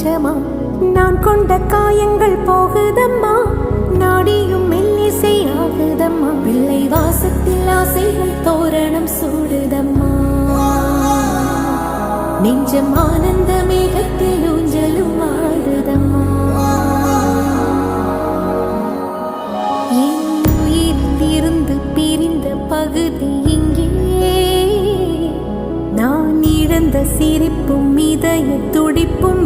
கொஞ்சமா நான் கொண்ட காயங்கள் போகுதம்மா, நாடியும் மெல்லிசை ஆகுதம்மா, பிள்ளை வாசத்தில் ஆசைகள் தோரணம் சூடுதம்மா, நெஞ்சம் ஆனந்த மேகத்தில் ஊஞ்சலும் ஆடுதம்மா. என் உயிரிலிருந்து பிரிந்த பகுதி இங்கே, நான் இழந்த சிரிப்பும் இதய துடிப்பும்